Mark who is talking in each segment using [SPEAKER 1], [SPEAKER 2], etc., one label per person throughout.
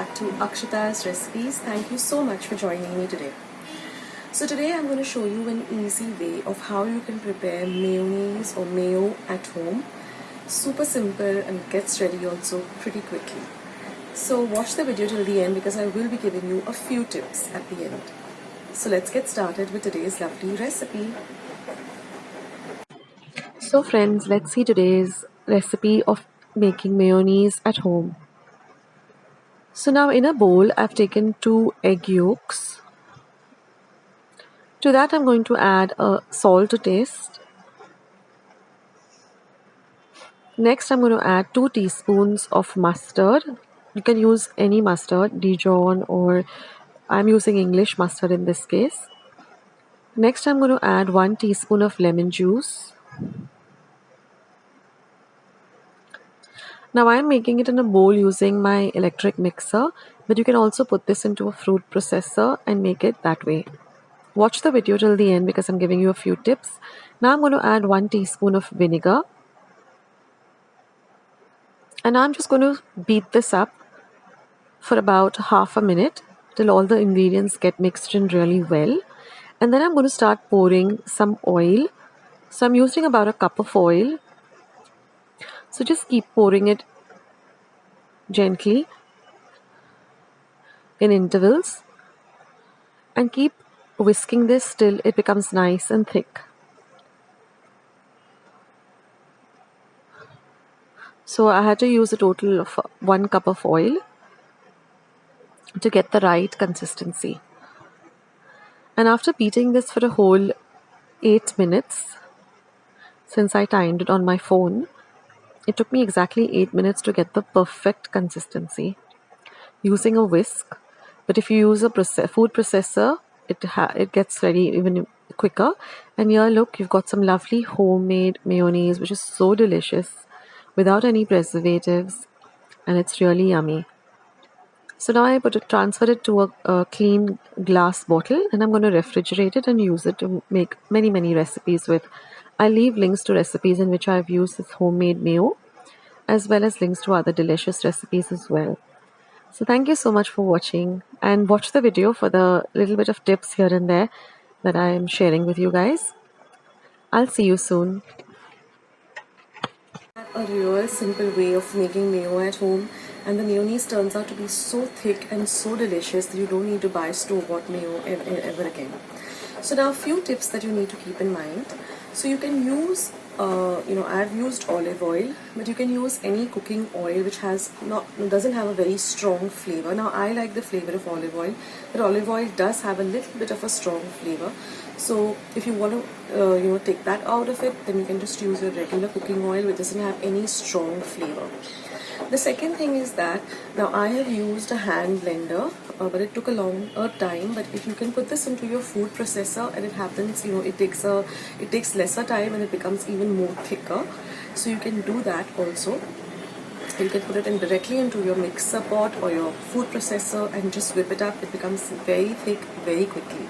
[SPEAKER 1] back to Akshita's Recipes. Thank you so much for joining me today. So today I'm going to show you an easy way of how you can prepare mayonnaise or mayo at home. Super simple and gets ready also pretty quickly. So watch the video till the end because I will be giving you a few tips at the end. So let's get started with today's lovely recipe. So friends, let's see today's recipe of making mayonnaise at home. So now in a bowl, I've taken 2 egg yolks. To that I'm going to add salt to taste. Next I'm going to add 2 teaspoons of mustard. You can use any mustard, Dijon, or I'm using English mustard in this case. Next I'm going to add 1 teaspoon of lemon juice. Now I'm making it in a bowl using my electric mixer, but you can also put this into a fruit processor and make it that way. Watch the video till the end because I'm giving you a few tips. Now I'm going to add 1 teaspoon of vinegar. And I'm just going to beat this up for about half a minute till all the ingredients get mixed in really well. And then I'm going to start pouring some oil. So I'm using about a cup of oil. So just keep pouring it gently in intervals and keep whisking this till it becomes nice and thick. So I had to use a total of 1 cup of oil to get the right consistency. And after beating this for a whole 8 minutes, since I timed it on my phone, it took me exactly 8 minutes to get the perfect consistency using a whisk. But if you use a food processor, it gets ready even quicker. And here look, you've got some lovely homemade mayonnaise which is so delicious without any preservatives, and it's really yummy. So now I transfer it to a clean glass bottle, and I'm going to refrigerate it and use it to make many recipes with. I'll leave links to recipes in which I've used this homemade mayo, as well as links to other delicious recipes as well. So thank you so much for watching, and watch the video for the little bit of tips here and there that I am sharing with you guys. I'll see you soon. A real simple way of making mayo at home, and the mayonnaise turns out to be so thick and so delicious that you don't need to buy store-bought mayo ever again. So now a few tips that you need to keep in mind. So you can use I've used olive oil, but you can use any cooking oil which doesn't have a very strong flavor. Now I like the flavor of olive oil, but olive oil does have a little bit of a strong flavor. So if you want to take that out of it, then you can just use your regular cooking oil which doesn't have any strong flavor. The second thing is that now I have used a hand blender, but it took a long time. But if you can put this into your food processor, and it happens, it takes lesser time and it becomes even more thicker. So you can do that also. You can put it in directly into your mixer pot or your food processor and just whip it up. It becomes very thick very quickly.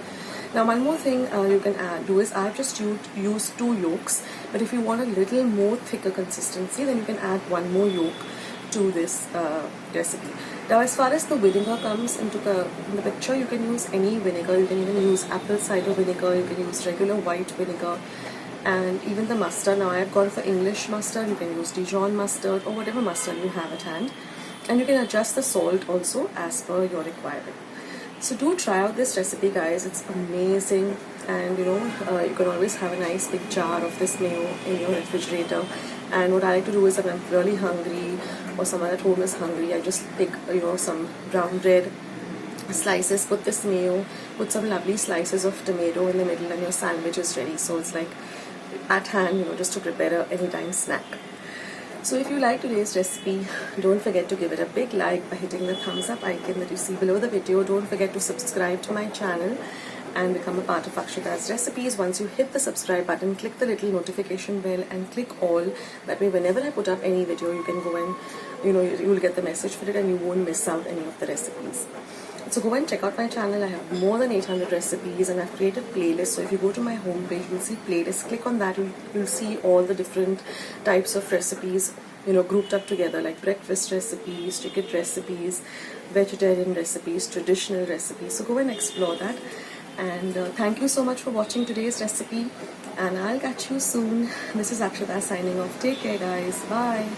[SPEAKER 1] Now one more thing you can do is I've just used 2 yolks, but if you want a little more thicker consistency, then you can add 1 more yolk to this recipe. Now as far as the vinegar comes into the picture, you can use any vinegar. You can even use apple cider vinegar, you can use regular white vinegar, and even the mustard. Now I have gone for English mustard. You can use Dijon mustard or whatever mustard you have at hand, and you can adjust the salt also as per your requirement. So do try out this recipe, guys. It's amazing, and you can always have a nice big jar of this mayo in your refrigerator. And what I like to do is, if I'm really hungry or someone at home is hungry, I just pick some brown bread slices, put this mayo, put some lovely slices of tomato in the middle, and your sandwich is ready. So it's like at hand, just to prepare a anytime snack. So if you like today's recipe, don't forget to give it a big like by hitting the thumbs up icon that you see below the video. Don't forget to subscribe to my channel and become a part of Akshita's Recipes. Once you hit the subscribe button, click the little notification bell and click all. That way whenever I put up any video, you can go and you'll get the message for it and you won't miss out any of the recipes. So go and check out my channel. I have more than 800 recipes and I've created playlists. So if you go to my homepage, you'll see playlists. Click on that, you'll see all the different types of recipes grouped up together, like breakfast recipes, chicken recipes, vegetarian recipes, traditional recipes. So go and explore that. And thank you so much for watching today's recipe. And I'll catch you soon. This is Akshata signing off. Take care, guys. Bye.